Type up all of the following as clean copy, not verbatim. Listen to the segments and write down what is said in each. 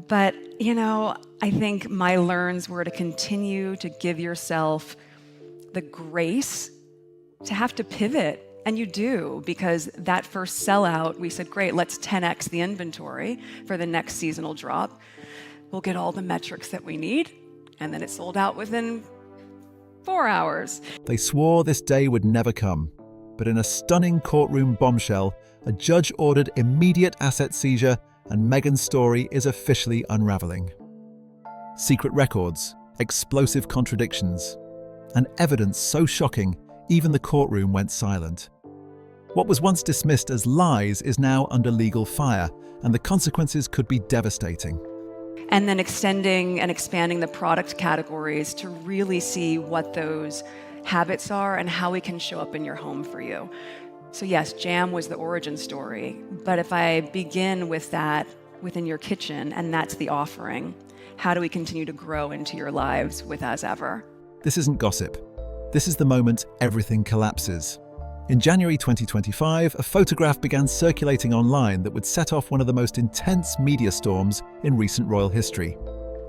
But, I think my learns were to continue to give yourself the grace to have to pivot. And you do, because that first sellout, we said, great, let's 10x the inventory for the next seasonal drop. We'll get all the metrics that we need. And then it sold out within 4 hours. They swore this day would never come. But in a stunning courtroom bombshell, a judge ordered immediate asset seizure, and Meghan's story is officially unraveling. Secret records, explosive contradictions, and evidence so shocking, even the courtroom went silent. What was once dismissed as lies is now under legal fire, and the consequences could be devastating. And then extending and expanding the product categories to really see what those habits are and how we can show up in your home for you. So yes, jam was the origin story, but if I begin with that within your kitchen, and that's the offering, how do we continue to grow into your lives with As Ever? This isn't gossip. This is the moment everything collapses. In January 2025, a photograph began circulating online that would set off one of the most intense media storms in recent royal history.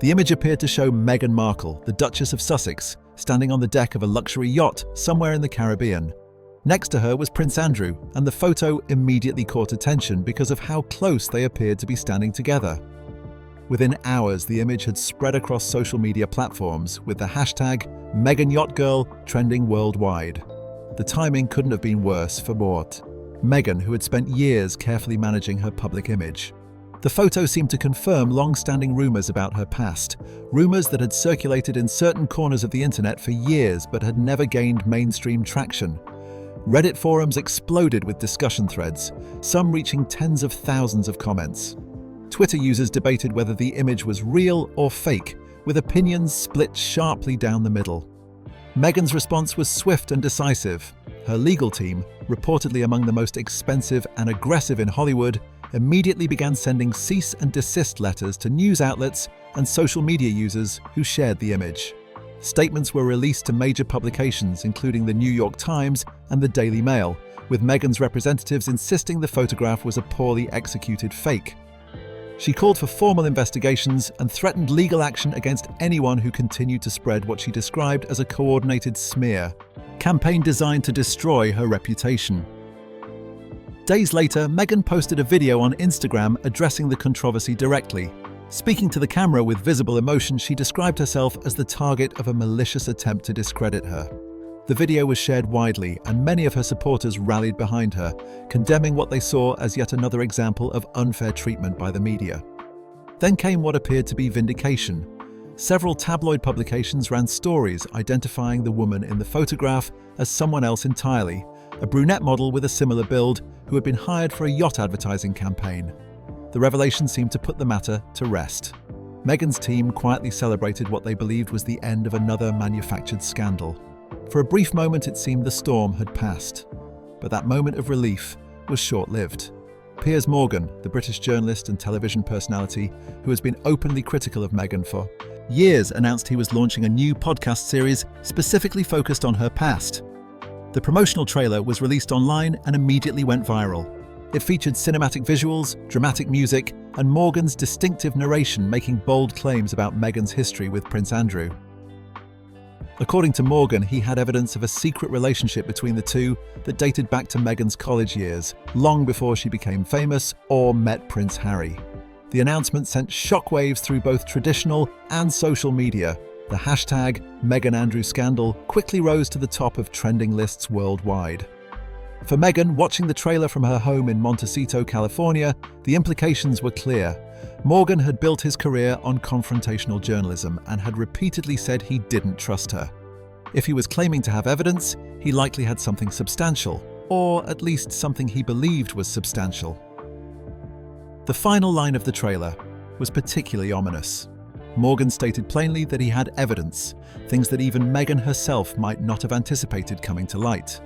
The image appeared to show Meghan Markle, the Duchess of Sussex, standing on the deck of a luxury yacht somewhere in the Caribbean. Next to her was Prince Andrew, and the photo immediately caught attention because of how close they appeared to be standing together. Within hours, the image had spread across social media platforms, with the hashtag #MeghanYachtGirl trending worldwide. The timing couldn't have been worse for Mort, Meghan, who had spent years carefully managing her public image. The photo seemed to confirm long-standing rumours about her past, rumours that had circulated in certain corners of the internet for years but had never gained mainstream traction. Reddit forums exploded with discussion threads, some reaching tens of thousands of comments. Twitter users debated whether the image was real or fake, with opinions split sharply down the middle. Meghan's response was swift and decisive. Her legal team, reportedly among the most expensive and aggressive in Hollywood, immediately began sending cease and desist letters to news outlets and social media users who shared the image. Statements were released to major publications, including the New York Times and the Daily Mail, with Meghan's representatives insisting the photograph was a poorly executed fake. She called for formal investigations and threatened legal action against anyone who continued to spread what she described as a coordinated smear campaign designed to destroy her reputation. Days later, Meghan posted a video on Instagram addressing the controversy directly. Speaking to the camera with visible emotion, she described herself as the target of a malicious attempt to discredit her. The video was shared widely, and many of her supporters rallied behind her, condemning what they saw as yet another example of unfair treatment by the media. Then came what appeared to be vindication. Several tabloid publications ran stories identifying the woman in the photograph as someone else entirely, a brunette model with a similar build who had been hired for a yacht advertising campaign. The revelation seemed to put the matter to rest. Meghan's team quietly celebrated what they believed was the end of another manufactured scandal. For a brief moment, it seemed the storm had passed. But that moment of relief was short-lived. Piers Morgan, the British journalist and television personality who has been openly critical of Meghan for years, announced he was launching a new podcast series specifically focused on her past. The promotional trailer was released online and immediately went viral. It featured cinematic visuals, dramatic music, and Morgan's distinctive narration making bold claims about Meghan's history with Prince Andrew. According to Morgan, he had evidence of a secret relationship between the two that dated back to Meghan's college years, long before she became famous or met Prince Harry. The announcement sent shockwaves through both traditional and social media. The hashtag #MeghanAndrewScandal quickly rose to the top of trending lists worldwide. For Meghan, watching the trailer from her home in Montecito, California, the implications were clear. Morgan had built his career on confrontational journalism and had repeatedly said he didn't trust her. If he was claiming to have evidence, he likely had something substantial, or at least something he believed was substantial. The final line of the trailer was particularly ominous. Morgan stated plainly that he had evidence, things that even Meghan herself might not have anticipated coming to light.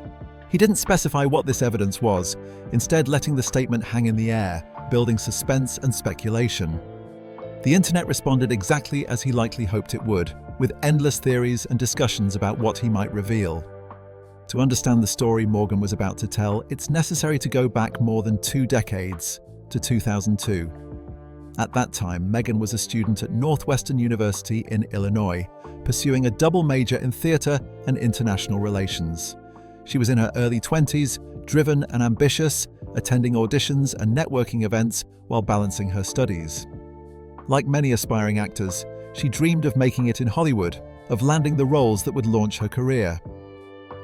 He didn't specify what this evidence was, instead letting the statement hang in the air, building suspense and speculation. The internet responded exactly as he likely hoped it would, with endless theories and discussions about what he might reveal. To understand the story Morgan was about to tell, it's necessary to go back more than 2 decades, to 2002. At that time, Meghan was a student at Northwestern University in Illinois, pursuing a double major in theatre and international relations. She was in her early 20s, driven and ambitious, attending auditions and networking events while balancing her studies. Like many aspiring actors, she dreamed of making it in Hollywood, of landing the roles that would launch her career.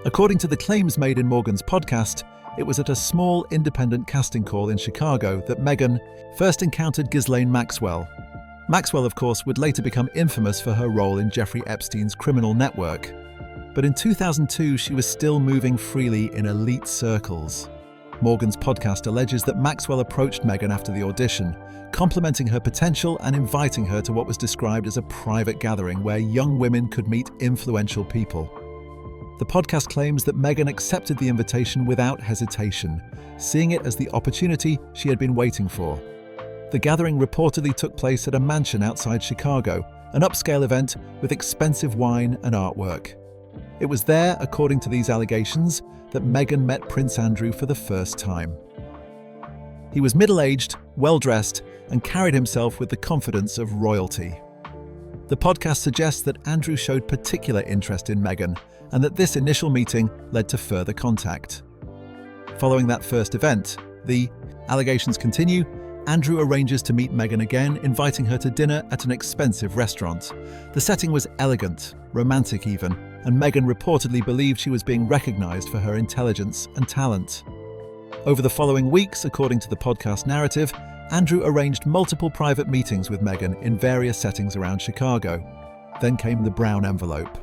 According to the claims made in Morgan's podcast, it was at a small independent casting call in Chicago that Meghan first encountered Ghislaine Maxwell. Maxwell, of course, would later become infamous for her role in Jeffrey Epstein's criminal network. But in 2002, she was still moving freely in elite circles. Morgan's podcast alleges that Maxwell approached Meghan after the audition, complimenting her potential and inviting her to what was described as a private gathering where young women could meet influential people. The podcast claims that Meghan accepted the invitation without hesitation, seeing it as the opportunity she had been waiting for. The gathering reportedly took place at a mansion outside Chicago, an upscale event with expensive wine and artwork. It was there, according to these allegations, that Meghan met Prince Andrew for the first time. He was middle-aged, well-dressed, and carried himself with the confidence of royalty. The podcast suggests that Andrew showed particular interest in Meghan, and that this initial meeting led to further contact. Following that first event, the allegations continue, Andrew arranges to meet Meghan again, inviting her to dinner at an expensive restaurant. The setting was elegant, romantic even, and Meghan reportedly believed she was being recognized for her intelligence and talent. Over the following weeks, according to the podcast narrative, Andrew arranged multiple private meetings with Meghan in various settings around Chicago. Then came the brown envelope.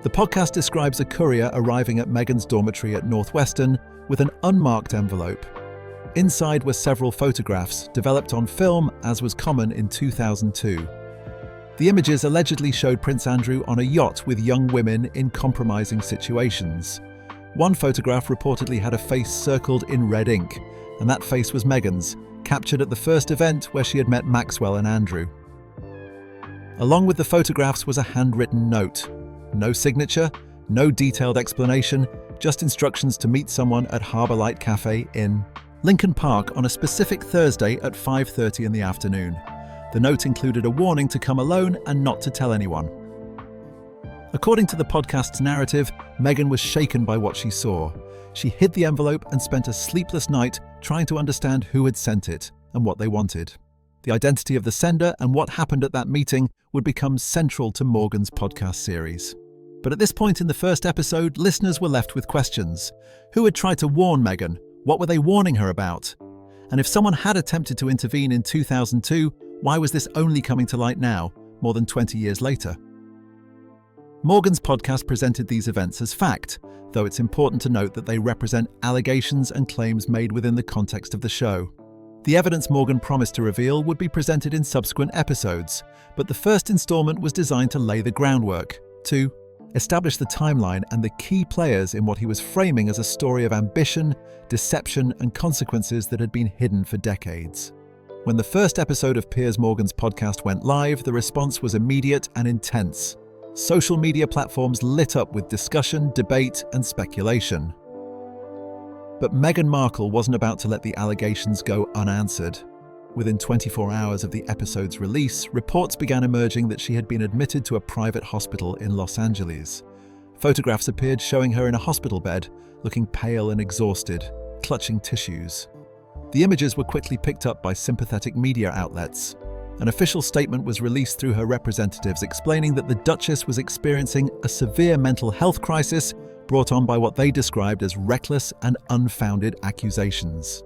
The podcast describes a courier arriving at Meghan's dormitory at Northwestern with an unmarked envelope. Inside were several photographs developed on film, as was common in 2002. The images allegedly showed Prince Andrew on a yacht with young women in compromising situations. One photograph reportedly had a face circled in red ink, and that face was Meghan's, captured at the first event where she had met Maxwell and Andrew. Along with the photographs was a handwritten note. No signature, no detailed explanation, just instructions to meet someone at Harbour Light Cafe in Lincoln Park on a specific Thursday at 5:30 in the afternoon. The note included a warning to come alone and not to tell anyone. According to the podcast's narrative, Meghan was shaken by what she saw. She hid the envelope and spent a sleepless night trying to understand who had sent it and what they wanted. The identity of the sender and what happened at that meeting would become central to Morgan's podcast series. But at this point in the first episode, listeners were left with questions. Who had tried to warn Meghan? What were they warning her about? And if someone had attempted to intervene in 2002, why was this only coming to light now, more than 20 years later? Morgan's podcast presented these events as fact, though it's important to note that they represent allegations and claims made within the context of the show. The evidence Morgan promised to reveal would be presented in subsequent episodes, but the first installment was designed to lay the groundwork, to establish the timeline and the key players in what he was framing as a story of ambition, deception, and consequences that had been hidden for decades. When the first episode of Piers Morgan's podcast went live, the response was immediate and intense. Social media platforms lit up with discussion, debate, and speculation. But Meghan Markle wasn't about to let the allegations go unanswered. Within 24 hours of the episode's release, reports began emerging that she had been admitted to a private hospital in Los Angeles. Photographs appeared showing her in a hospital bed, looking pale and exhausted, clutching tissues. The images were quickly picked up by sympathetic media outlets. An official statement was released through her representatives explaining that the Duchess was experiencing a severe mental health crisis brought on by what they described as reckless and unfounded accusations.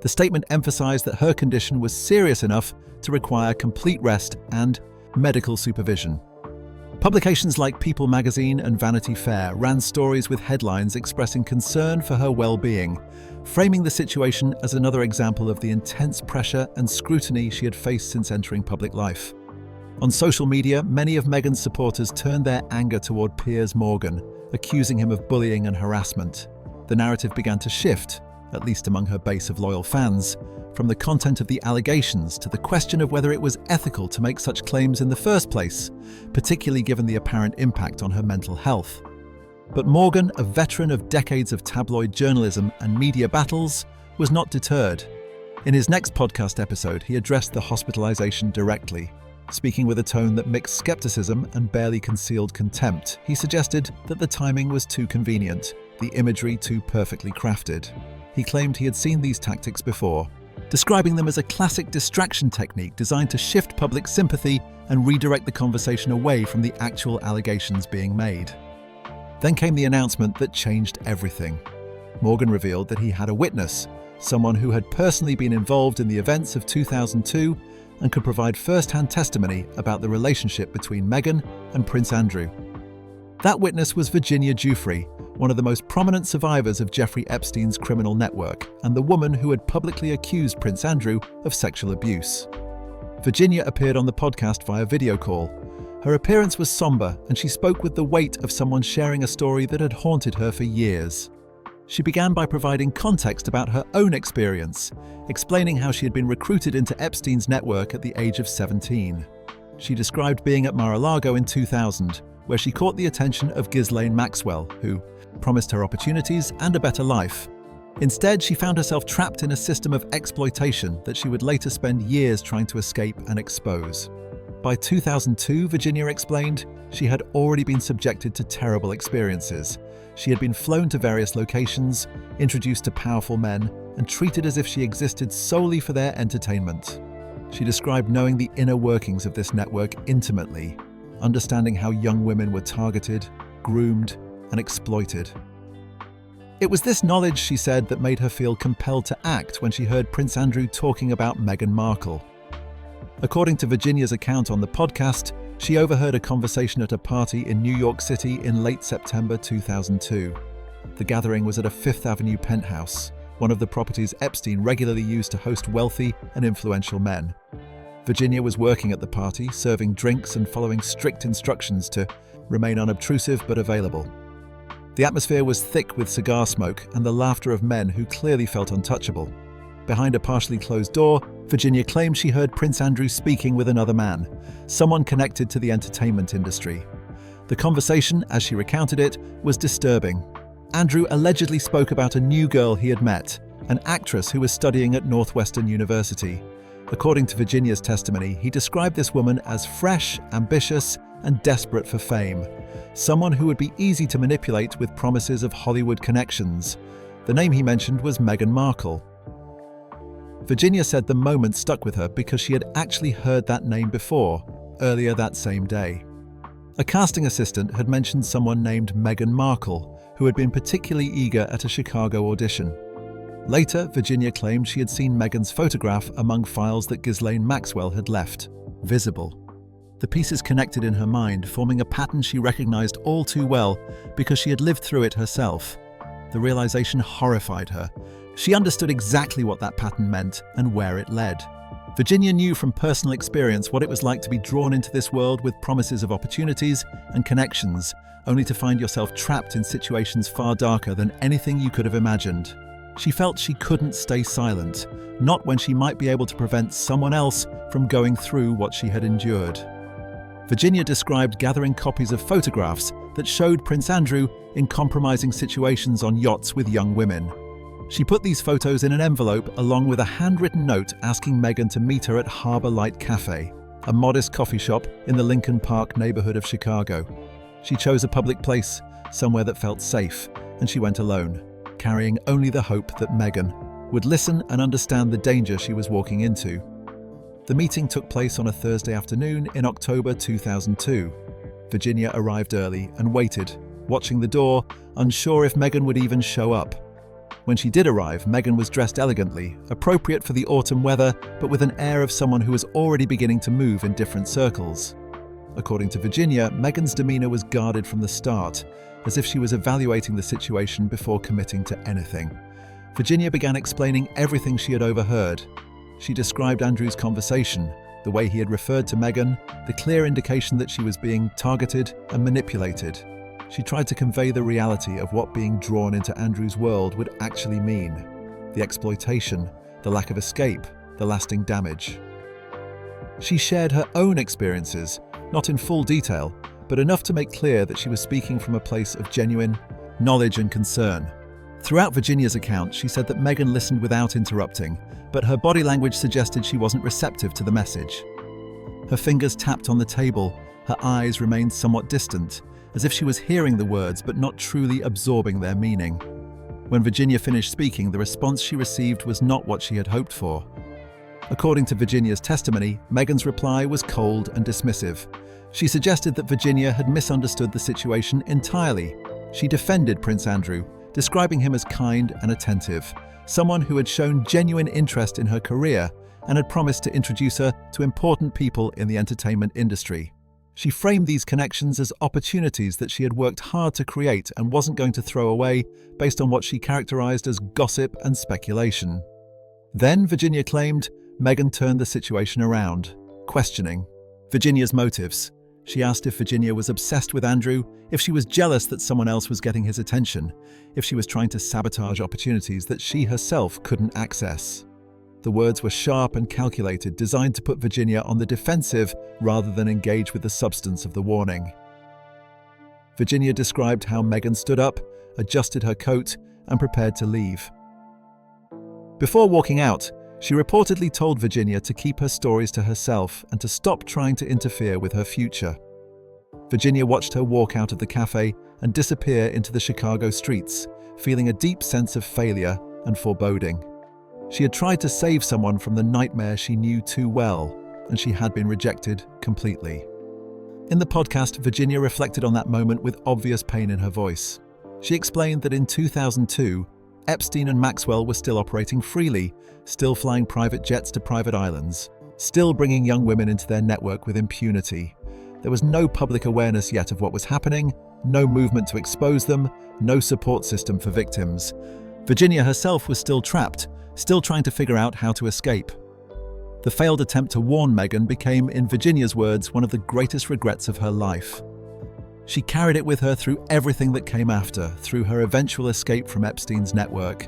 The statement emphasized that her condition was serious enough to require complete rest and medical supervision. Publications like People magazine and Vanity Fair ran stories with headlines expressing concern for her well-being, framing the situation as another example of the intense pressure and scrutiny she had faced since entering public life. On social media, many of Meghan's supporters turned their anger toward Piers Morgan, accusing him of bullying and harassment. The narrative began to shift, at least among her base of loyal fans, from the content of the allegations to the question of whether it was ethical to make such claims in the first place, particularly given the apparent impact on her mental health. But Morgan, a veteran of decades of tabloid journalism and media battles, was not deterred. In his next podcast episode, he addressed the hospitalization directly. Speaking with a tone that mixed skepticism and barely concealed contempt, he suggested that the timing was too convenient, the imagery too perfectly crafted. He claimed he had seen these tactics before, describing them as a classic distraction technique designed to shift public sympathy and redirect the conversation away from the actual allegations being made. Then came the announcement that changed everything. Morgan revealed that he had a witness, someone who had personally been involved in the events of 2002 and could provide first-hand testimony about the relationship between Meghan and Prince Andrew. That witness was Virginia Joffrey, one of the most prominent survivors of Jeffrey Epstein's criminal network and the woman who had publicly accused Prince Andrew of sexual abuse. Virginia appeared on the podcast via video call. Her appearance was somber, and she spoke with the weight of someone sharing a story that had haunted her for years. She began by providing context about her own experience, explaining how she had been recruited into Epstein's network at the age of 17. She described being at Mar-a-Lago in 2000, where she caught the attention of Ghislaine Maxwell, who promised her opportunities and a better life. Instead, she found herself trapped in a system of exploitation that she would later spend years trying to escape and expose. By 2002, Virginia explained, she had already been subjected to terrible experiences. She had been flown to various locations, introduced to powerful men, and treated as if she existed solely for their entertainment. She described knowing the inner workings of this network intimately, understanding how young women were targeted, groomed, and exploited. It was this knowledge, she said, that made her feel compelled to act when she heard Prince Andrew talking about Meghan Markle. According to Virginia's account on the podcast, she overheard a conversation at a party in New York City in late September 2002. The gathering was at a Fifth Avenue penthouse, one of the properties Epstein regularly used to host wealthy and influential men. Virginia was working at the party, serving drinks and following strict instructions to remain unobtrusive but available. The atmosphere was thick with cigar smoke and the laughter of men who clearly felt untouchable. Behind a partially closed door, Virginia claimed she heard Prince Andrew speaking with another man, someone connected to the entertainment industry. The conversation, as she recounted it, was disturbing. Andrew allegedly spoke about a new girl he had met, an actress who was studying at Northwestern University. According to Virginia's testimony, he described this woman as fresh, ambitious, and desperate for fame, someone who would be easy to manipulate with promises of Hollywood connections. The name he mentioned was Meghan Markle. Virginia said the moment stuck with her because she had actually heard that name before, earlier that same day. A casting assistant had mentioned someone named Meghan Markle, who had been particularly eager at a Chicago audition. Later, Virginia claimed she had seen Meghan's photograph among files that Ghislaine Maxwell had left, visible. The pieces connected in her mind, forming a pattern she recognized all too well because she had lived through it herself. The realization horrified her. She understood exactly what that pattern meant and where it led. Virginia knew from personal experience what it was like to be drawn into this world with promises of opportunities and connections, only to find yourself trapped in situations far darker than anything you could have imagined. She felt she couldn't stay silent, not when she might be able to prevent someone else from going through what she had endured. Virginia described gathering copies of photographs that showed Prince Andrew in compromising situations on yachts with young women. She put these photos in an envelope along with a handwritten note asking Meghan to meet her at Harbor Light Cafe, a modest coffee shop in the Lincoln Park neighborhood of Chicago. She chose a public place, somewhere that felt safe, and she went alone, carrying only the hope that Meghan would listen and understand the danger she was walking into. The meeting took place on a Thursday afternoon in October 2002. Virginia arrived early and waited, watching the door, unsure if Meghan would even show up. When she did arrive, Meghan was dressed elegantly, appropriate for the autumn weather, but with an air of someone who was already beginning to move in different circles. According to Virginia, Meghan's demeanor was guarded from the start, as if she was evaluating the situation before committing to anything. Virginia began explaining everything she had overheard. She described Andrew's conversation, the way he had referred to Meghan, the clear indication that she was being targeted and manipulated. She tried to convey the reality of what being drawn into Andrew's world would actually mean. The exploitation, the lack of escape, the lasting damage. She shared her own experiences, not in full detail, but enough to make clear that she was speaking from a place of genuine knowledge and concern. Throughout Virginia's account, she said that Meghan listened without interrupting, but her body language suggested she wasn't receptive to the message. Her fingers tapped on the table, her eyes remained somewhat distant, as if she was hearing the words but not truly absorbing their meaning. When Virginia finished speaking, the response she received was not what she had hoped for. According to Virginia's testimony, Meghan's reply was cold and dismissive. She suggested that Virginia had misunderstood the situation entirely. She defended Prince Andrew, describing him as kind and attentive, someone who had shown genuine interest in her career and had promised to introduce her to important people in the entertainment industry. She framed these connections as opportunities that she had worked hard to create and wasn't going to throw away based on what she characterized as gossip and speculation. Then, Virginia claimed, Meghan turned the situation around, questioning Virginia's motives. She asked if Virginia was obsessed with Andrew, if she was jealous that someone else was getting his attention, if she was trying to sabotage opportunities that she herself couldn't access. The words were sharp and calculated, designed to put Virginia on the defensive rather than engage with the substance of the warning. Virginia described how Meghan stood up, adjusted her coat, and prepared to leave. Before walking out, she reportedly told Virginia to keep her stories to herself and to stop trying to interfere with her future. Virginia watched her walk out of the cafe and disappear into the Chicago streets, feeling a deep sense of failure and foreboding. She had tried to save someone from the nightmare she knew too well, and she had been rejected completely. In the podcast, Virginia reflected on that moment with obvious pain in her voice. She explained that in 2002, Epstein and Maxwell were still operating freely, still flying private jets to private islands, still bringing young women into their network with impunity. There was no public awareness yet of what was happening, no movement to expose them, no support system for victims. Virginia herself was still trapped, still trying to figure out how to escape. The failed attempt to warn Meghan became, in Virginia's words, one of the greatest regrets of her life. She carried it with her through everything that came after, through her eventual escape from Epstein's network,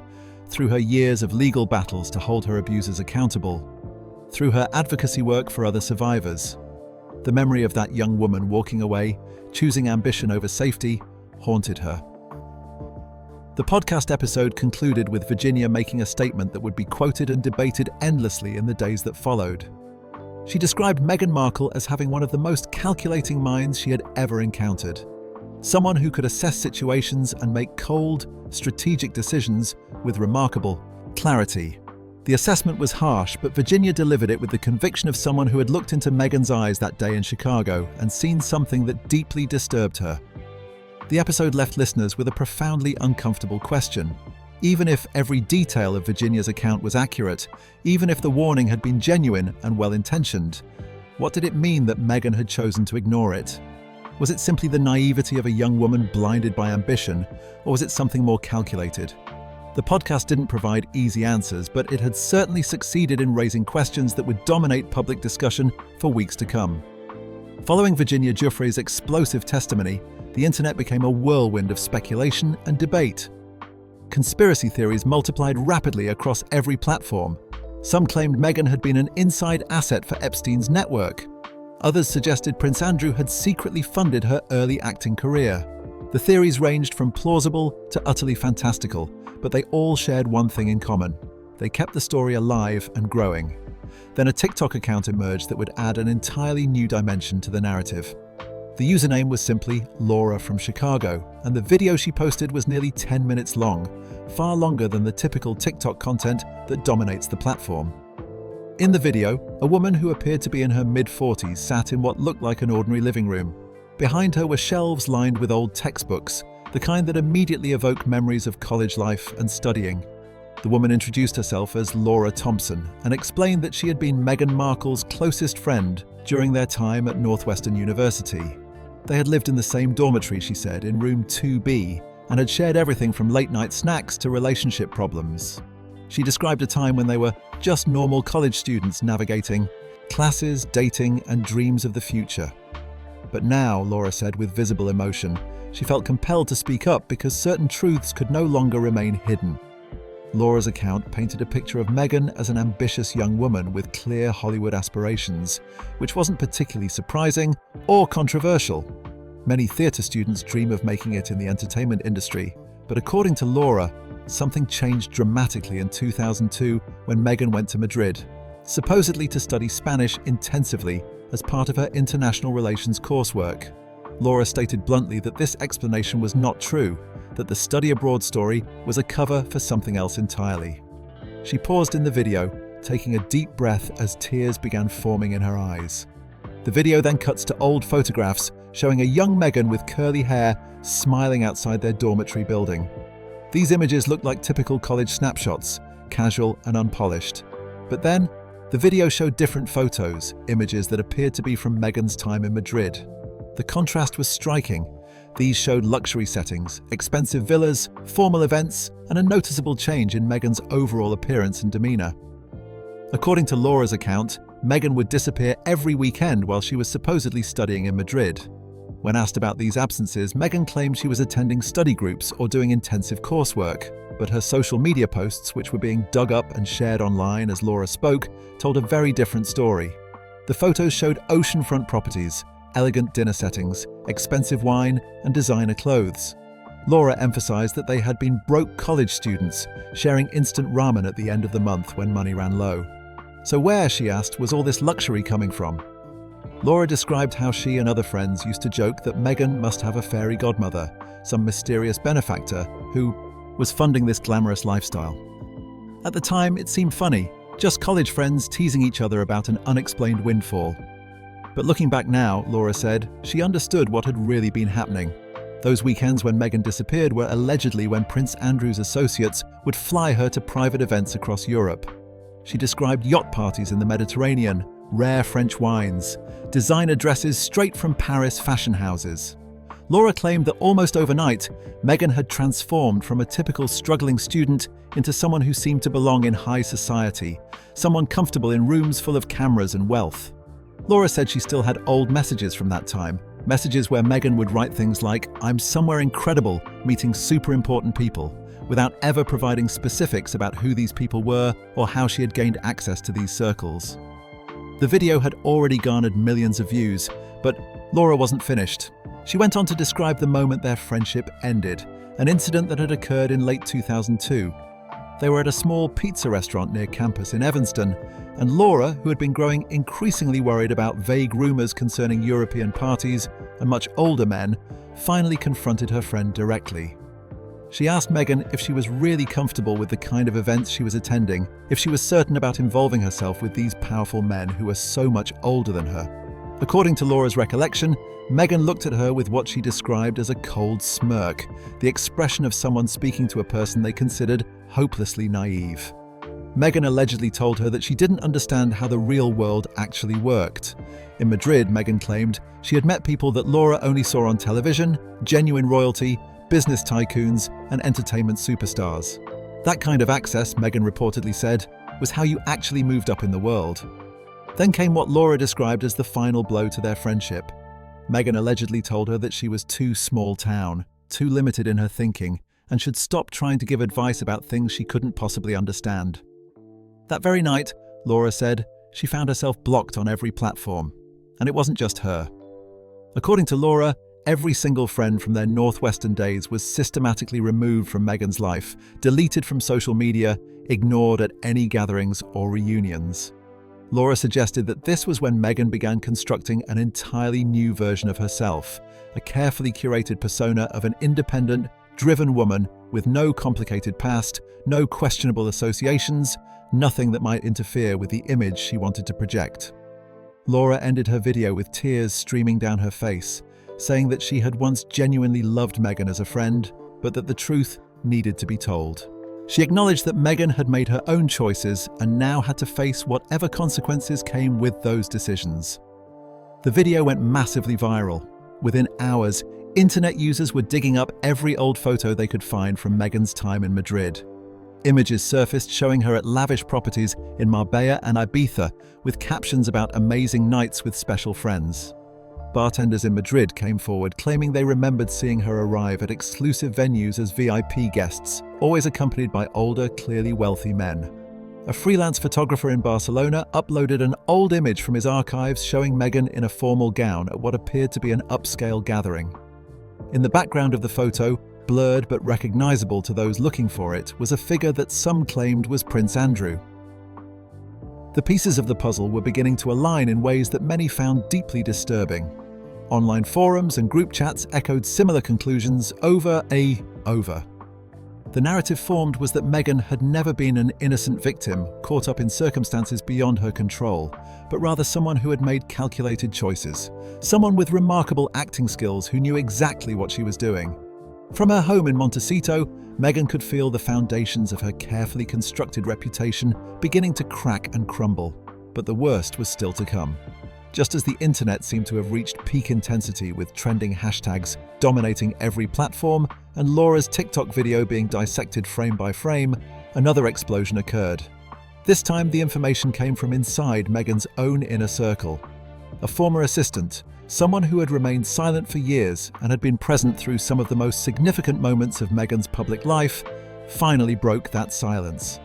through her years of legal battles to hold her abusers accountable, through her advocacy work for other survivors. The memory of that young woman walking away, choosing ambition over safety, haunted her. The podcast episode concluded with Virginia making a statement that would be quoted and debated endlessly in the days that followed. She described Meghan Markle as having one of the most calculating minds she had ever encountered. Someone who could assess situations and make cold, strategic decisions with remarkable clarity. The assessment was harsh, but Virginia delivered it with the conviction of someone who had looked into Meghan's eyes that day in Chicago and seen something that deeply disturbed her. The episode left listeners with a profoundly uncomfortable question. Even if every detail of Virginia's account was accurate, even if the warning had been genuine and well-intentioned, what did it mean that Meghan had chosen to ignore it? Was it simply the naivety of a young woman blinded by ambition, or was it something more calculated? The podcast didn't provide easy answers, but it had certainly succeeded in raising questions that would dominate public discussion for weeks to come. Following Virginia Joffrey's explosive testimony, the internet became a whirlwind of speculation and debate. Conspiracy theories multiplied rapidly across every platform. Some claimed Meghan had been an inside asset for Epstein's network. Others suggested Prince Andrew had secretly funded her early acting career. The theories ranged from plausible to utterly fantastical, but they all shared one thing in common. They kept the story alive and growing. Then a TikTok account emerged that would add an entirely new dimension to the narrative. The username was simply Laura from Chicago, and the video she posted was nearly 10 minutes long, far longer than the typical TikTok content that dominates the platform. In the video, a woman who appeared to be in her mid-40s sat in what looked like an ordinary living room. Behind her were shelves lined with old textbooks, the kind that immediately evoke memories of college life and studying. The woman introduced herself as Laura Thompson and explained that she had been Meghan Markle's closest friend during their time at Northwestern University. They had lived in the same dormitory, she said, in room 2B, and had shared everything from late-night snacks to relationship problems. She described a time when they were just normal college students navigating classes, dating, and dreams of the future. But now, Laura said with visible emotion, she felt compelled to speak up because certain truths could no longer remain hidden. Laura's account painted a picture of Meghan as an ambitious young woman with clear Hollywood aspirations, which wasn't particularly surprising or controversial. Many theatre students dream of making it in the entertainment industry, but according to Laura, something changed dramatically in 2002 when Meghan went to Madrid, supposedly to study Spanish intensively as part of her international relations coursework. Laura stated bluntly that this explanation was not true, that the study abroad story was a cover for something else entirely. She paused in the video, taking a deep breath as tears began forming in her eyes. The video then cuts to old photographs showing a young Meghan with curly hair smiling outside their dormitory building. These images looked like typical college snapshots, casual and unpolished. But then, the video showed different photos, images that appeared to be from Meghan's time in Madrid. The contrast was striking. These showed luxury settings, expensive villas, formal events, and a noticeable change in Meghan's overall appearance and demeanour. According to Laura's account, Meghan would disappear every weekend while she was supposedly studying in Madrid. When asked about these absences, Meghan claimed she was attending study groups or doing intensive coursework, but her social media posts, which were being dug up and shared online as Laura spoke, told a very different story. The photos showed oceanfront properties, elegant dinner settings, expensive wine, and designer clothes. Laura emphasized that they had been broke college students, sharing instant ramen at the end of the month when money ran low. So where, she asked, was all this luxury coming from? Laura described how she and other friends used to joke that Meghan must have a fairy godmother, some mysterious benefactor who was funding this glamorous lifestyle. At the time, it seemed funny, just college friends teasing each other about an unexplained windfall. But looking back now, Laura said, she understood what had really been happening. Those weekends when Meghan disappeared were allegedly when Prince Andrew's associates would fly her to private events across Europe. She described yacht parties in the Mediterranean, rare French wines, designer dresses straight from Paris fashion houses. Laura claimed that almost overnight, Meghan had transformed from a typical struggling student into someone who seemed to belong in high society, someone comfortable in rooms full of cameras and wealth. Laura said she still had old messages from that time, messages where Meghan would write things like, "I'm somewhere incredible, meeting super important people," without ever providing specifics about who these people were or how she had gained access to these circles. The video had already garnered millions of views, but Laura wasn't finished. She went on to describe the moment their friendship ended, an incident that had occurred in late 2002. They were at a small pizza restaurant near campus in Evanston, and Laura, who had been growing increasingly worried about vague rumours concerning European parties and much older men, finally confronted her friend directly. She asked Meghan if she was really comfortable with the kind of events she was attending, if she was certain about involving herself with these powerful men who were so much older than her. According to Laura's recollection, Meghan looked at her with what she described as a cold smirk, the expression of someone speaking to a person they considered hopelessly naive. Meghan allegedly told her that she didn't understand how the real world actually worked. In Madrid, Meghan claimed she had met people that Laura only saw on television, genuine royalty, business tycoons, and entertainment superstars. That kind of access, Meghan reportedly said, was how you actually moved up in the world. Then came what Laura described as the final blow to their friendship. Meghan allegedly told her that she was too small town, too limited in her thinking, and should stop trying to give advice about things she couldn't possibly understand. That very night, Laura said, she found herself blocked on every platform. And it wasn't just her. According to Laura, every single friend from their Northwestern days was systematically removed from Meghan's life, deleted from social media, ignored at any gatherings or reunions. Laura suggested that this was when Meghan began constructing an entirely new version of herself, a carefully curated persona of an independent, driven woman with no complicated past, no questionable associations, nothing that might interfere with the image she wanted to project. Laura ended her video with tears streaming down her face, saying that she had once genuinely loved Meghan as a friend, but that the truth needed to be told. She acknowledged that Meghan had made her own choices and now had to face whatever consequences came with those decisions. The video went massively viral. Within hours, internet users were digging up every old photo they could find from Meghan's time in Madrid. Images surfaced showing her at lavish properties in Marbella and Ibiza, with captions about amazing nights with special friends. Bartenders in Madrid came forward claiming they remembered seeing her arrive at exclusive venues as VIP guests, always accompanied by older, clearly wealthy men. A freelance photographer in Barcelona uploaded an old image from his archives showing Meghan in a formal gown at what appeared to be an upscale gathering. In the background of the photo, blurred but recognizable to those looking for it, was a figure that some claimed was Prince Andrew. The pieces of the puzzle were beginning to align in ways that many found deeply disturbing. Online forums and group chats echoed similar conclusions over. The narrative formed was that Meghan had never been an innocent victim caught up in circumstances beyond her control, but rather someone who had made calculated choices, someone with remarkable acting skills who knew exactly what she was doing. From her home in Montecito, Meghan could feel the foundations of her carefully constructed reputation beginning to crack and crumble, but the worst was still to come. Just as the internet seemed to have reached peak intensity with trending hashtags dominating every platform and Laura's TikTok video being dissected frame by frame, another explosion occurred. This time the information came from inside Meghan's own inner circle. A former assistant, someone who had remained silent for years and had been present through some of the most significant moments of Meghan's public life, finally broke that silence.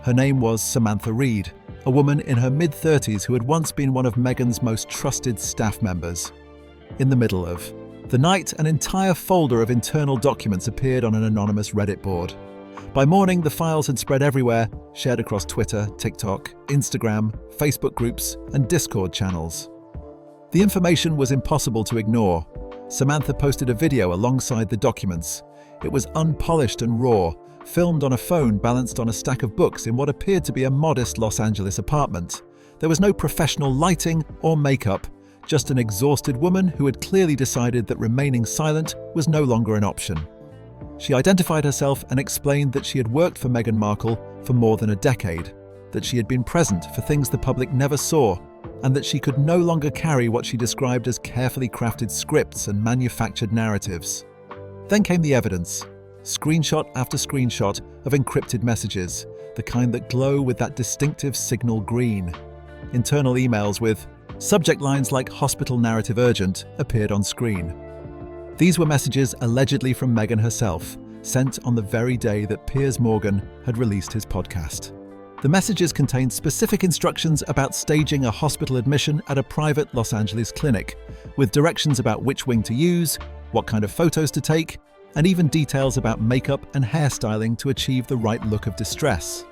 Her name was Samantha Reed, a woman in her mid-30s who had once been one of Meghan's most trusted staff members. In the middle of the night, an entire folder of internal documents appeared on an anonymous Reddit board. By morning, the files had spread everywhere, shared across Twitter, TikTok, Instagram, Facebook groups, and Discord channels. The information was impossible to ignore. Samantha posted a video alongside the documents. It was unpolished and raw, filmed on a phone balanced on a stack of books in what appeared to be a modest Los Angeles apartment. There was no professional lighting or makeup, just an exhausted woman who had clearly decided that remaining silent was no longer an option. She identified herself and explained that she had worked for Meghan Markle for more than a decade, that she had been present for things the public never saw, and that she could no longer carry what she described as carefully crafted scripts and manufactured narratives. Then came the evidence. Screenshot after screenshot of encrypted messages, the kind that glow with that distinctive signal green. Internal emails with subject lines like "Hospital Narrative Urgent" appeared on screen. These were messages allegedly from Meghan herself, sent on the very day that Piers Morgan had released his podcast. The messages contained specific instructions about staging a hospital admission at a private Los Angeles clinic, with directions about which wing to use, what kind of photos to take, and even details about makeup and hairstyling to achieve the right look of distress.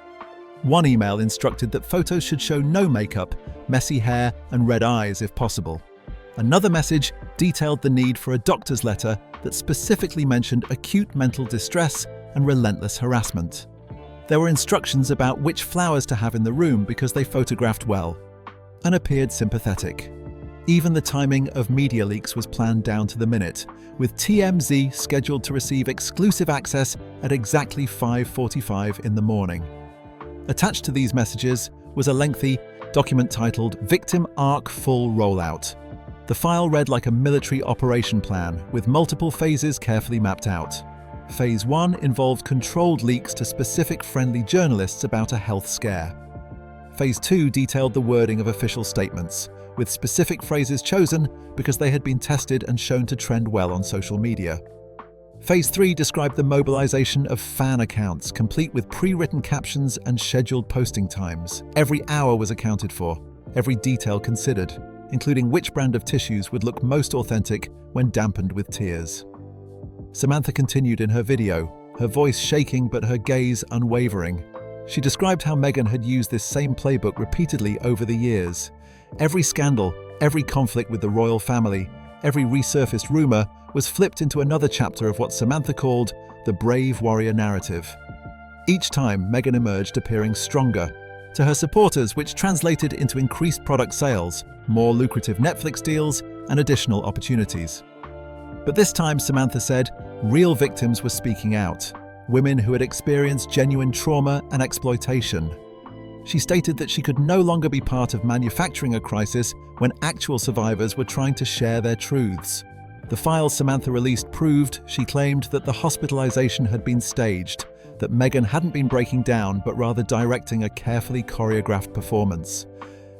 One email instructed that photos should show no makeup, messy hair, and red eyes if possible. Another message detailed the need for a doctor's letter that specifically mentioned acute mental distress and relentless harassment. There were instructions about which flowers to have in the room because they photographed well and appeared sympathetic. Even the timing of media leaks was planned down to the minute, with TMZ scheduled to receive exclusive access at exactly 5:45 in the morning. Attached to these messages was a lengthy document titled Victim Arc Full Rollout. The file read like a military operation plan, with multiple phases carefully mapped out. Phase 1 involved controlled leaks to specific friendly journalists about a health scare. Phase 2 detailed the wording of official statements, with specific phrases chosen because they had been tested and shown to trend well on social media. Phase 3 described the mobilization of fan accounts, complete with pre-written captions and scheduled posting times. Every hour was accounted for, every detail considered, including which brand of tissues would look most authentic when dampened with tears. Samantha continued in her video, her voice shaking but her gaze unwavering. She described how Meghan had used this same playbook repeatedly over the years. Every scandal, every conflict with the royal family, every resurfaced rumor was flipped into another chapter of what Samantha called the brave warrior narrative. Each time, Meghan emerged appearing stronger. To her supporters, which translated into increased product sales, more lucrative Netflix deals, and additional opportunities. But this time, Samantha said, real victims were speaking out, women who had experienced genuine trauma and exploitation. She stated that she could no longer be part of manufacturing a crisis when actual survivors were trying to share their truths. The files Samantha released proved, she claimed, that the hospitalization had been staged, that Meghan hadn't been breaking down but rather directing a carefully choreographed performance.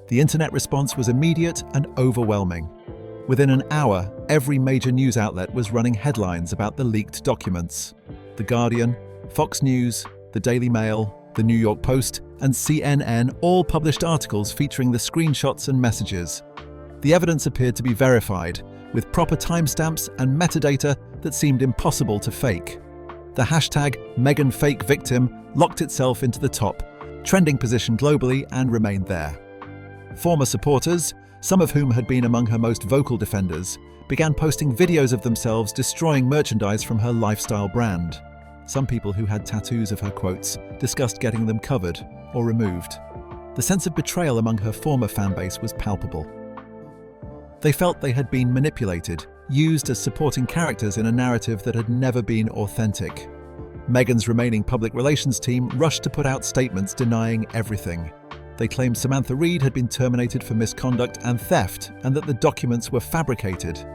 The internet response was immediate and overwhelming. Within an hour, every major news outlet was running headlines about the leaked documents. The Guardian, Fox News, the Daily Mail, the New York Post, and CNN all published articles featuring the screenshots and messages. The evidence appeared to be verified, with proper timestamps and metadata that seemed impossible to fake. The hashtag #MeghanFakeVictim locked itself into the top, trending position globally, and remained there. Former supporters, some of whom had been among her most vocal defenders, began posting videos of themselves destroying merchandise from her lifestyle brand. Some people who had tattoos of her quotes discussed getting them covered or removed. The sense of betrayal among her former fanbase was palpable. They felt they had been manipulated, used as supporting characters in a narrative that had never been authentic. Meghan's remaining public relations team rushed to put out statements denying everything. They claimed Samantha Reid had been terminated for misconduct and theft, and that the documents were fabricated.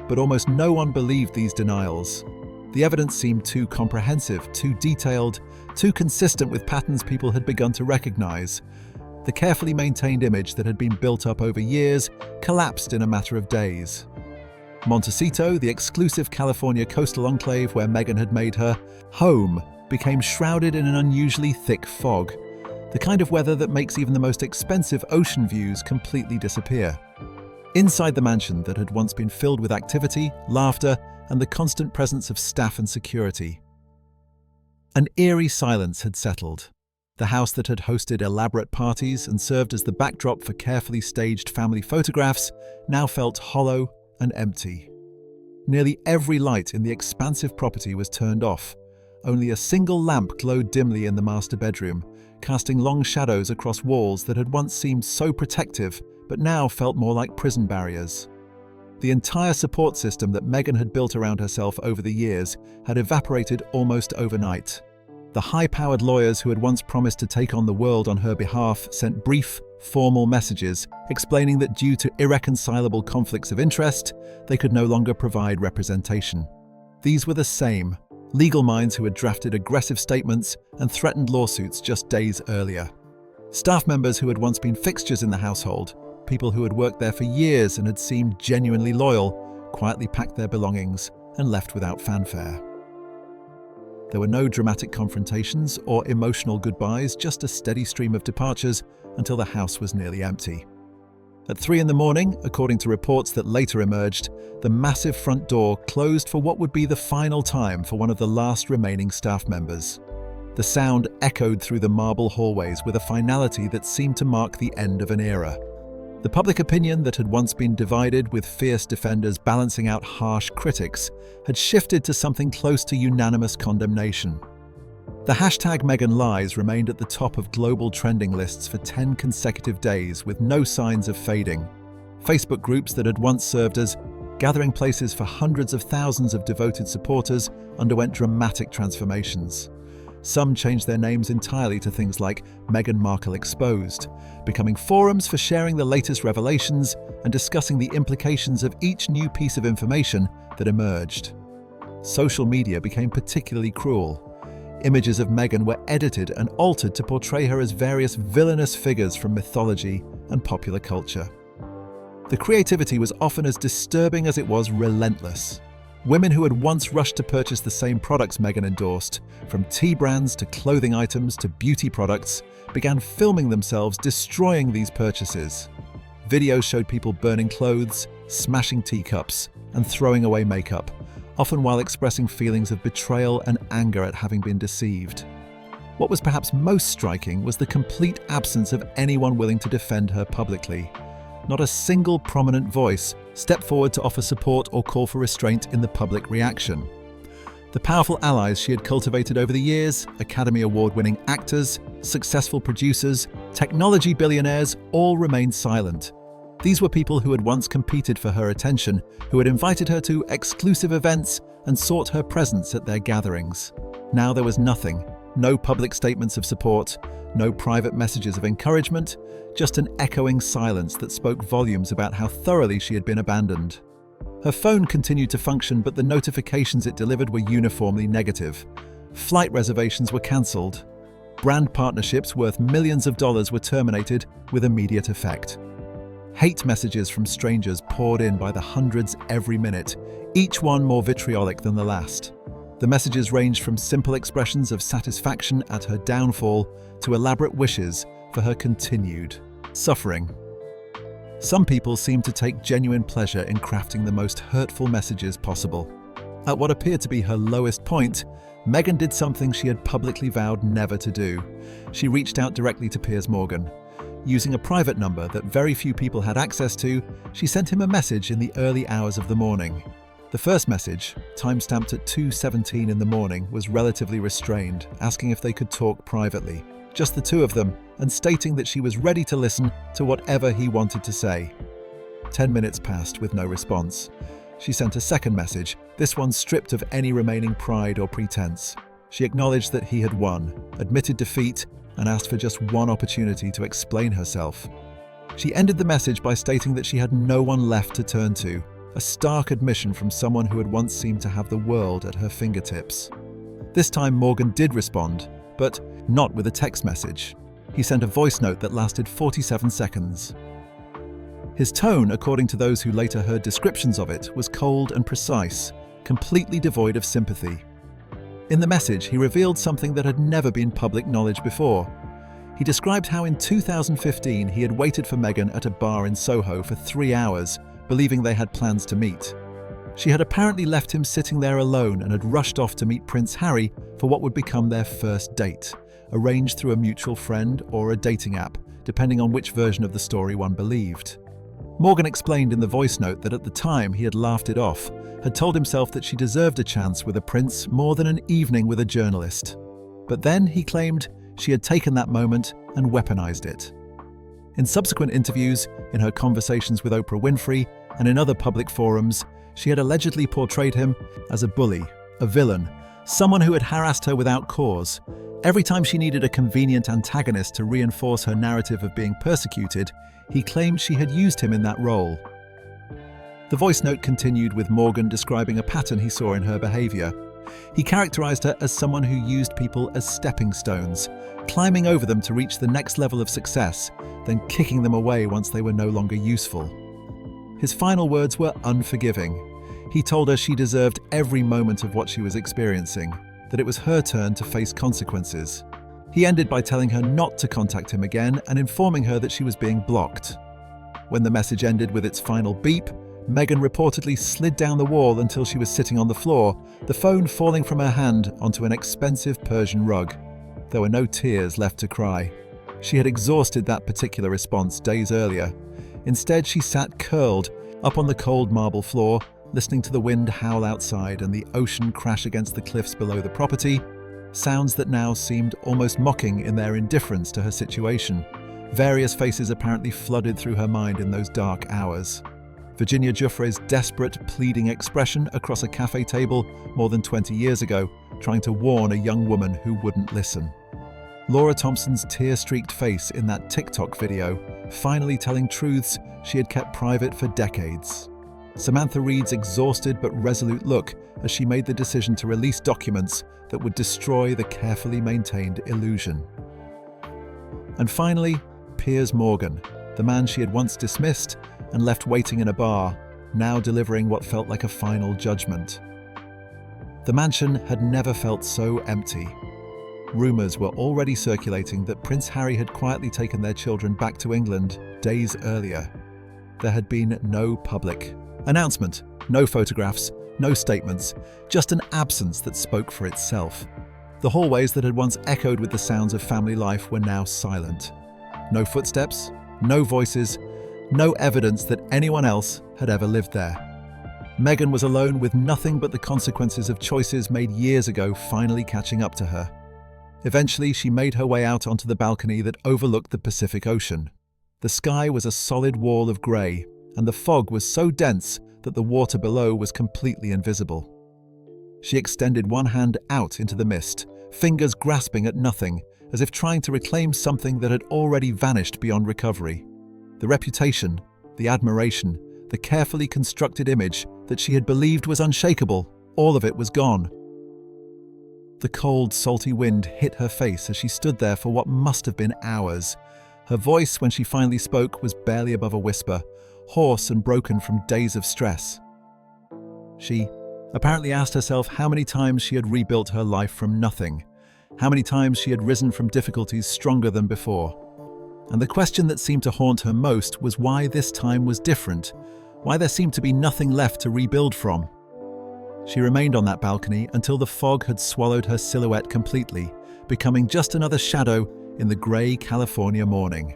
But almost no one believed these denials. The evidence seemed too comprehensive, too detailed, too consistent with patterns people had begun to recognize. The carefully maintained image that had been built up over years collapsed in a matter of days. Montecito, the exclusive California coastal enclave where Meghan had made her home, became shrouded in an unusually thick fog, the kind of weather that makes even the most expensive ocean views completely disappear. Inside the mansion that had once been filled with activity, laughter, and the constant presence of staff and security, an eerie silence had settled. The house that had hosted elaborate parties and served as the backdrop for carefully staged family photographs now felt hollow and empty. Nearly every light in the expansive property was turned off. Only a single lamp glowed dimly in the master bedroom, casting long shadows across walls that had once seemed so protective but now felt more like prison barriers. The entire support system that Meghan had built around herself over the years had evaporated almost overnight. The high-powered lawyers who had once promised to take on the world on her behalf sent brief, formal messages explaining that due to irreconcilable conflicts of interest, they could no longer provide representation. These were the same legal minds who had drafted aggressive statements and threatened lawsuits just days earlier. Staff members who had once been fixtures in the household, people who had worked there for years and had seemed genuinely loyal, quietly packed their belongings and left without fanfare. There were no dramatic confrontations or emotional goodbyes, just a steady stream of departures until the house was nearly empty. At 3 a.m, according to reports that later emerged, the massive front door closed for what would be the final time for one of the last remaining staff members. The sound echoed through the marble hallways with a finality that seemed to mark the end of an era. The public opinion that had once been divided, with fierce defenders balancing out harsh critics, had shifted to something close to unanimous condemnation. The hashtag Meghan Lies remained at the top of global trending lists for 10 consecutive days with no signs of fading. Facebook groups that had once served as gathering places for hundreds of thousands of devoted supporters underwent dramatic transformations. Some changed their names entirely to things like Meghan Markle Exposed, becoming forums for sharing the latest revelations and discussing the implications of each new piece of information that emerged. Social media became particularly cruel. Images of Meghan were edited and altered to portray her as various villainous figures from mythology and popular culture. The creativity was often as disturbing as it was relentless. Women who had once rushed to purchase the same products Meghan endorsed, from tea brands to clothing items to beauty products, began filming themselves destroying these purchases. Videos showed people burning clothes, smashing teacups, and throwing away makeup, often while expressing feelings of betrayal and anger at having been deceived. What was perhaps most striking was the complete absence of anyone willing to defend her publicly. Not a single prominent voice stepped forward to offer support or call for restraint in the public reaction. The powerful allies she had cultivated over the years, Academy Award-winning actors, successful producers, technology billionaires, all remained silent. These were people who had once competed for her attention, who had invited her to exclusive events and sought her presence at their gatherings. Now there was nothing, no public statements of support, no private messages of encouragement, just an echoing silence that spoke volumes about how thoroughly she had been abandoned. Her phone continued to function, but the notifications it delivered were uniformly negative. Flight reservations were cancelled. Brand partnerships worth millions of dollars were terminated with immediate effect. Hate messages from strangers poured in by the hundreds every minute, each one more vitriolic than the last. The messages ranged from simple expressions of satisfaction at her downfall to elaborate wishes for her continued suffering. Some people seem to take genuine pleasure in crafting the most hurtful messages possible. At what appeared to be her lowest point, Meghan did something she had publicly vowed never to do. She reached out directly to Piers Morgan. Using a private number that very few people had access to, she sent him a message in the early hours of the morning. The first message, timestamped at 2:17 in the morning, was relatively restrained, asking if they could talk privately, just the two of them, and stating that she was ready to listen to whatever he wanted to say. 10 minutes passed with no response. She sent a second message, this one stripped of any remaining pride or pretense. She acknowledged that he had won, admitted defeat, and asked for just one opportunity to explain herself. She ended the message by stating that she had no one left to turn to, a stark admission from someone who had once seemed to have the world at her fingertips. This time Morgan did respond, but not with a text message. He sent a voice note that lasted 47 seconds. His tone, according to those who later heard descriptions of it, was cold and precise, completely devoid of sympathy. In the message, he revealed something that had never been public knowledge before. He described how in 2015 he had waited for Meghan at a bar in Soho for 3 hours, believing they had plans to meet. She had apparently left him sitting there alone and had rushed off to meet Prince Harry for what would become their first date, arranged through a mutual friend or a dating app, depending on which version of the story one believed. Morgan explained in the voice note that at the time he had laughed it off, had told himself that she deserved a chance with a prince more than an evening with a journalist. But then, he claimed, she had taken that moment and weaponized it. In subsequent interviews, in her conversations with Oprah Winfrey, and in other public forums, she had allegedly portrayed him as a bully, a villain, someone who had harassed her without cause. Every time she needed a convenient antagonist to reinforce her narrative of being persecuted, he claimed she had used him in that role. The voice note continued with Morgan describing a pattern he saw in her behavior. He characterized her as someone who used people as stepping stones, climbing over them to reach the next level of success, then kicking them away once they were no longer useful. His final words were unforgiving. He told her she deserved every moment of what she was experiencing, that it was her turn to face consequences. He ended by telling her not to contact him again and informing her that she was being blocked. When the message ended with its final beep, Meghan reportedly slid down the wall until she was sitting on the floor, the phone falling from her hand onto an expensive Persian rug. There were no tears left to cry. She had exhausted that particular response days earlier. Instead, she sat curled up on the cold marble floor, listening to the wind howl outside and the ocean crash against the cliffs below the property, sounds that now seemed almost mocking in their indifference to her situation. Various faces apparently flooded through her mind in those dark hours. Virginia Giuffre's desperate, pleading expression across a cafe table more than 20 years ago, trying to warn a young woman who wouldn't listen. Laura Thompson's tear-streaked face in that TikTok video, finally telling truths she had kept private for decades. Samantha Reed's exhausted but resolute look as she made the decision to release documents that would destroy the carefully maintained illusion. And finally, Piers Morgan, the man she had once dismissed and left waiting in a bar, now delivering what felt like a final judgment. The mansion had never felt so empty. Rumours were already circulating that Prince Harry had quietly taken their children back to England days earlier. There had been no public announcement, no photographs, no statements, just an absence that spoke for itself. The hallways that had once echoed with the sounds of family life were now silent. No footsteps, no voices, no evidence that anyone else had ever lived there. Meghan was alone with nothing but the consequences of choices made years ago finally catching up to her. Eventually, she made her way out onto the balcony that overlooked the Pacific Ocean. The sky was a solid wall of grey, and the fog was so dense that the water below was completely invisible. She extended one hand out into the mist, fingers grasping at nothing, as if trying to reclaim something that had already vanished beyond recovery. The reputation, the admiration, the carefully constructed image that she had believed was unshakable, all of it was gone. The cold, salty wind hit her face as she stood there for what must have been hours. Her voice, when she finally spoke, was barely above a whisper, hoarse and broken from days of stress. She apparently asked herself how many times she had rebuilt her life from nothing, how many times she had risen from difficulties stronger than before. And the question that seemed to haunt her most was why this time was different, why there seemed to be nothing left to rebuild from. She remained on that balcony until the fog had swallowed her silhouette completely, becoming just another shadow in the grey California morning.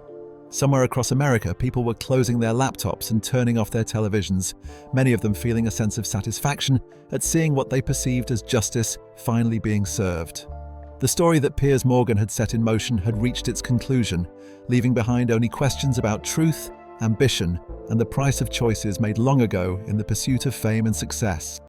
Somewhere across America, people were closing their laptops and turning off their televisions, many of them feeling a sense of satisfaction at seeing what they perceived as justice finally being served. The story that Piers Morgan had set in motion had reached its conclusion, leaving behind only questions about truth, ambition, and the price of choices made long ago in the pursuit of fame and success.